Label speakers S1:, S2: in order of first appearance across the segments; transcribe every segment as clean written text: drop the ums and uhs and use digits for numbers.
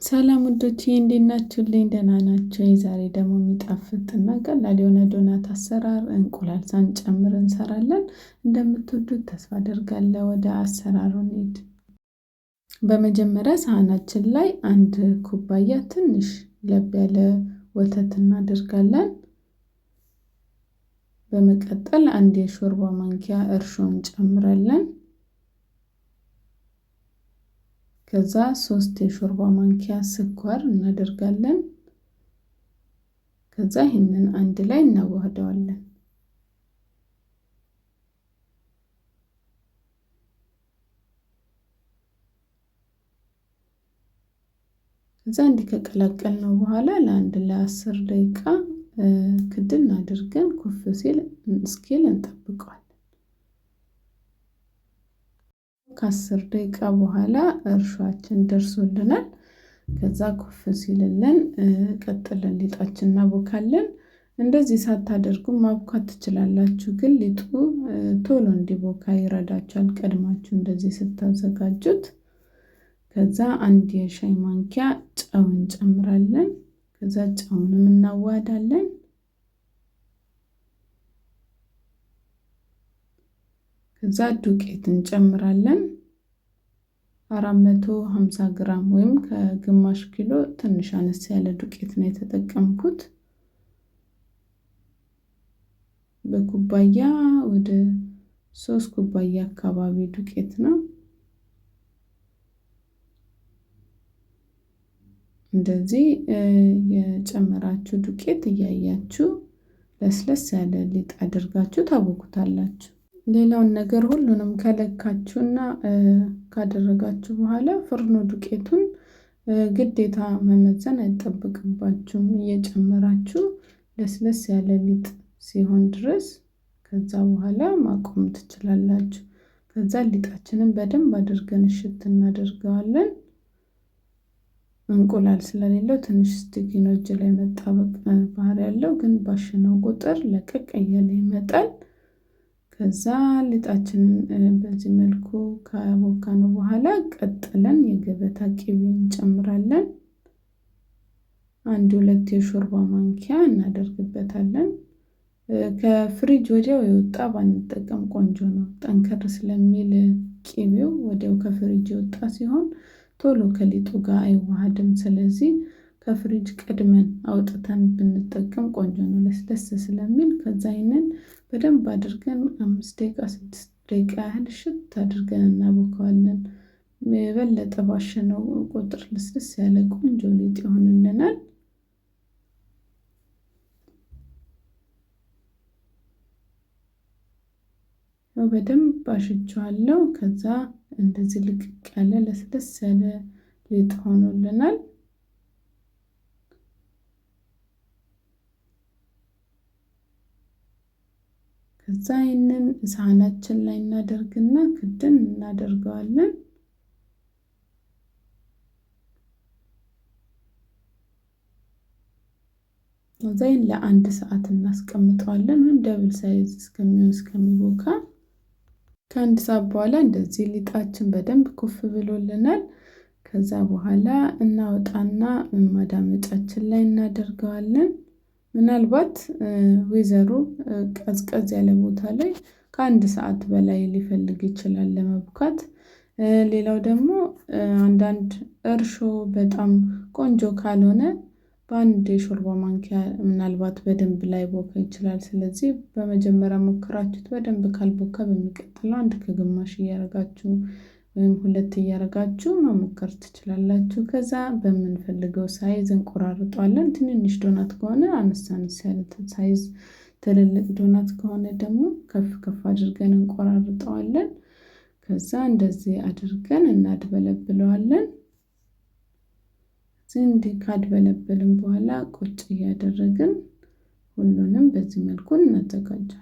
S1: ሰላም ውዶቼ እንዴት ናችሁልኝ? ደህና ናችሁ? ዛሬ ደግሞ የሚጣፍጥና ቀላል የሆነ ዶናት አሰራር እንቁላል ሳንጨምር እንሰራለን። እንደምትወዱት ተስፋ አደርጋለሁ። ወደ አሰራሩ እንሂድ። በመጀመሪያ ሳህናችን ላይ አንድ ኩባያ ትንሽ ለብ ያለ ወተት እናደርጋለን። በመቀጠል አንድ የሾርባ ማንኪያ እርሾ እንጨምራለን። ከዛ 3 የሾርባ ማንኪያ ስኳር እናደርጋለን። ከዛ ይሄንን አንድ ላይ እናዋህደዋለን። ከዛ እንዲህ ከቀላቀልነው በኋላ ለአንድ ለ10 ደቂቃ ክድን አድርገን ኩፍ ሲል እስኪል እንጠብቀዋለን። ከ10 ደቂቃ በኋላ እርሾአችን ደርሶልናል። ከዛ ኩፍ ሲልልን ቀጥለን ሊጣችን እናቦካለን። እንደዚህ ሳታደርጉ ማብካት ትችላላችሁ፣ ግን ሊጡ ቶሎ እንዲቦካ ይረዳችኋል ቀድማችሁ እንደዚህ ስታዘጋጁት። ከዛ አንድ የሻይ ማንኪያ ጨው እንጨምራለን። ከዛ ጨውንም እናዋሃዳለን። ከዛ ዱቄት እንጨምራለን። 450 ግራም ወይም ከግማሽ ኪሎ ትንሽ አነስ ያለ ዱቄት ነው የተጠቀምኩት። በኩባያ ወደ 3 ኩባያ አካባቢ ዱቄት ነው። እንደዚህ የጨመራችሁ ዱቄት እያያችሁ ለስለስ ያለ ሊጥ አድርጋችሁ ታቦኩታላችሁ። ሌላውን ነገር ሁሉንም ከለካችሁና ካደረጋችሁ በኋላ ፍርኖ ዱቄቱን ግዴታ መመዘን አይጠበቅባችሁም። እየጨመራችሁ ለስለስ ያለ ሊጥ ሲሆን ድረስ ከዛ በኋላ ማቆም ትችላላችሁ። ከዛ ሊጣችንን በደንብ አድርገን እሽት እናደርገዋለን። እንቁላል ስለሌለው ትንሽ ስቲኪ ነው፣ እጅ ላይ መጣበቅ ባህሪ ያለው፣ ግን ባሽነው ቁጥር ለቀቅ እያለ ይመጣል። ከዛ ሊጣችንን በዚህ መልኩ ካቦካነው በኋላ ቀጥለን የገበታ ቅቤ እንጨምራለን። 1-2 የሾርባ ማንኪያ እናደርግበታለን። ከፍሪጅ ወዲያው የወጣ ባንጠቀም ቆንጆ ነው። ጠንከር ስለሚል ቅቤው ወዲያው ከፍሪጅ የወጣ ሲሆን ቶሎ ከሊጡ ጋር አይዋሃድም። ስለዚህ ከፍሪጅ ቀድመን አውጥተን ብንጠቀም ቆንጆ ነው፣ ለስለስ ስለሚል። ከዛ ይሄንን በደንብ አድርገን 5 ደቂቃ 6 ደቂቃ ያህል ሽት አድርገን እናቦካዋለን። የበለጠ ባሸነው ቁጥር ለስለስ ያለ ቆንጆ ሊጥ ይሆንልናል። በደንብ አሽቸዋለሁ። ከዛ እንደዚህ ልቅቅ ያለ ለስለስ ያለ ሊጥ ሆኖልናል። ከዛ ይሄንን ሳህናችን ላይ እናደርግና ክድን እናደርገዋለን። ከዛ ለ1 ሰዓት እናስቀምጠዋለን፣ ወይም ደብል ሳይዝ እስከሚሆን እስከሚቦካ። ከ1 ሰዓት በኋላ እንደዚህ ሊጣችን በደንብ ኩፍ ብሎልናል። ከዛ በኋላ እናወጣና ማዳመጫችን ላይ እናደርገዋለን። ምናልባት ዌዘሩ ቀዝቀዝ ያለ ቦታ ላይ ከ1 ሰዓት በላይ ሊፈልግ ይችላል ለመቡካት። ሌላው ደግሞ አንዳንድ እርሾ በጣም ቆንጆ ካልሆነ በአንድ የሾርባ ማንኪያ ምናልባት በደንብ ላይቦካ ይችላል። ስለዚህ በመጀመሪያ ሞክራችሁት በደንብ ካልቦካ በሚቀጥለው 1 ከግማሽ እያረጋችሁ ወይም 2 እያረጋችሁ መሞከር ትችላላችሁ። ከዛ በምንፈልገው ሳይዝ እንቆራርጠዋለን። ትንንሽ ዶናት ከሆነ አነስ ያለ ሳይዝ፣ ትልልቅ ዶናት ከሆነ ደግሞ ከፍ ከፍ አድርገን እንቆራርጠዋለን። ከዛ እንደዚህ አድርገን እናድበለብለዋለን። እንዲህ ካድበለበልን በኋላ ቁጭ እያደረግን ሁሉንም በዚህ መልኩ እናዘጋጃለን።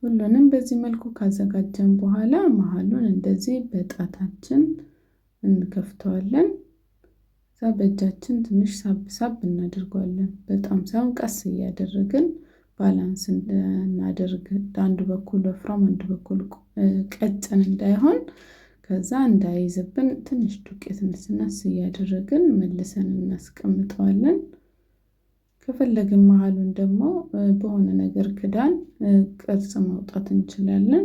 S1: ሁሉንም በዚህ መልኩ ካዘጋጀን በኋላ መሃሉን እንደዚህ በጣታችን እንከፍተዋለን። በእጃችን ትንሽ ሳብ ሳብ እናደርገዋለን። በጣም ሳይሆን ቀስ እያደረግን ባላንስ እናደርግ። አንድ በኩል ወፍራም አንድ በኩል ቀጭን እንዳይሆን፣ ከዛ እንዳይዝብን ትንሽ ዱቄት ንስናስ እያደረግን መልሰን እናስቀምጠዋለን። ከፈለግን መሃሉን ደግሞ በሆነ ነገር ክዳን ቅርጽ ማውጣት እንችላለን።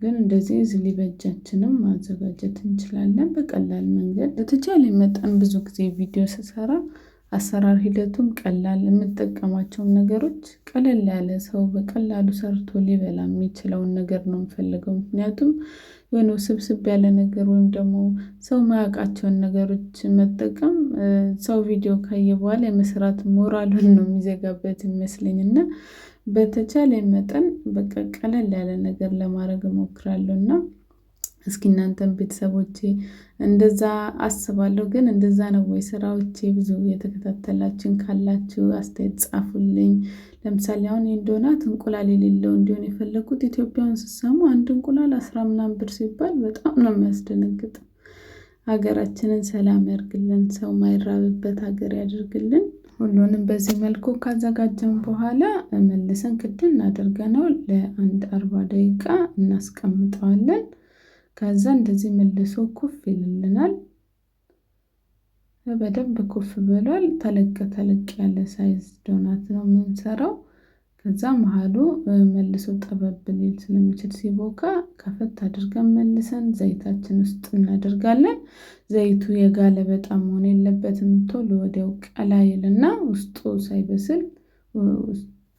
S1: ግን እንደዚህ እዚህ በእጃችንም ማዘጋጀት እንችላለን በቀላል መንገድ። በተቻለ መጠን ብዙ ጊዜ ቪዲዮ ስሰራ አሰራር ሂደቱም ቀላል፣ የምጠቀማቸውን ነገሮች ቀለል ያለ ሰው በቀላሉ ሰርቶ ሊበላ የሚችለውን ነገር ነው የምፈልገው። ምክንያቱም የሆነ ስብስብ ያለ ነገር ወይም ደግሞ ሰው ማያውቃቸውን ነገሮች መጠቀም ሰው ቪዲዮ ካየ በኋላ የመስራት ሞራሉን ነው የሚዘጋበት ይመስለኝ እና በተቻለ መጠን በቃ ቀለል ያለ ነገር ለማድረግ እሞክራለሁ። እና እስኪ እናንተም ቤተሰቦቼ እንደዛ አስባለሁ፣ ግን እንደዛ ነው ወይ ስራዎቼ? ብዙ የተከታተላችሁኝ ካላችሁ አስተያየት ጻፉልኝ። ለምሳሌ አሁን የዶናት እንቁላል የሌለው እንዲሆን የፈለኩት ኢትዮጵያውን ስሰሙ አንድ እንቁላል 10 ምናምን ብር ሲባል በጣም ነው የሚያስደነግጥ። ሀገራችንን ሰላም ያርግልን፣ ሰው ማይራብበት ሀገር ያድርግልን። ሁሉንም በዚህ መልኩ ካዘጋጀን በኋላ መልሰን ክድን አድርገነው ለአንድ 40 ደቂቃ እናስቀምጠዋለን። ከዛ እንደዚህ መልሶ ኩፍ ይልልናል። በደንብ ኩፍ ብሏል። ተለቅ ያለ ሳይዝ ዶናት ነው የምንሰራው። ከዛ መሃሉ መልሶ ጠበብ ሊል ስለሚችል ሲቦካ ከፈት አድርገን መልሰን ዘይታችን ውስጥ እናደርጋለን። ዘይቱ የጋለ በጣም መሆን የለበትም። ቶሎ ወዲያው ቀላ ይልና ውስጡ ሳይበስል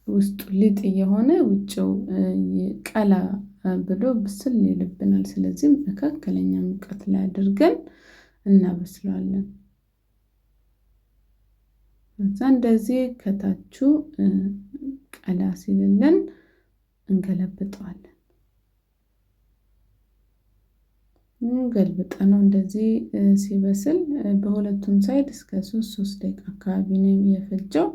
S1: ውስጡ ሊጥ የሆነ ውጭው ቀላ ብሎ ብስል ይልብናል። ስለዚህ መካከለኛ ሙቀት ላይ አድርገን እናበስለዋለን። ከዛ እንደዚህ ከታቹ ቀላ ሲልልን እንገለብጠዋለን። ገልብጠነው እንደዚህ ሲበስል በሁለቱም ሳይድ እስከ 3 ደቂቃ አካባቢ ነው የፈጀው።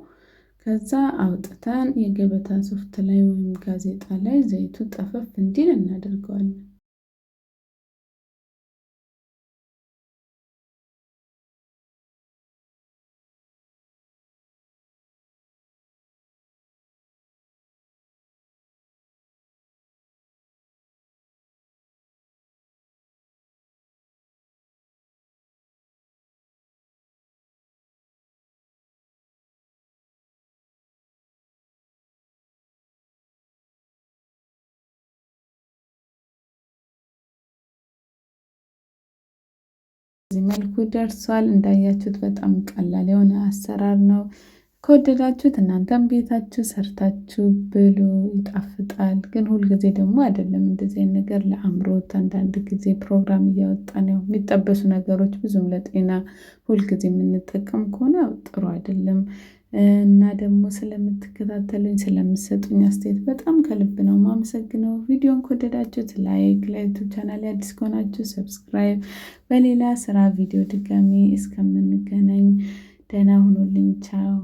S1: ከዛ አውጥተን የገበታ ሶፍት ላይ ወይም ጋዜጣ ላይ ዘይቱ ጠፈፍ እንዲል እናደርገዋለን። በዚህ መልኩ ደርሷል። እንዳያችሁት በጣም ቀላል የሆነ አሰራር ነው። ከወደዳችሁት እናንተም ቤታችሁ ሰርታችሁ ብሉ፣ ይጣፍጣል። ግን ሁልጊዜ ደግሞ አይደለም እንደዚህ አይነት ነገር ለአምሮት አንዳንድ ጊዜ ፕሮግራም እያወጣን ያው የሚጠበሱ ነገሮች ብዙም ለጤና ሁልጊዜ የምንጠቀም ከሆነ ጥሩ አይደለም። እና ደግሞ ስለምትከታተሉኝ ስለምትሰጡኝ አስተያየት በጣም ከልብ ነው የማመሰግነው። ቪዲዮን ከወደዳችሁት ላይክ፣ ለዩቲዩብ ቻናል አዲስ ከሆናችሁ ሰብስክራይብ። በሌላ ስራ ቪዲዮ ድጋሚ እስከምንገናኝ ደህና ሁኑልኝ። ቻው።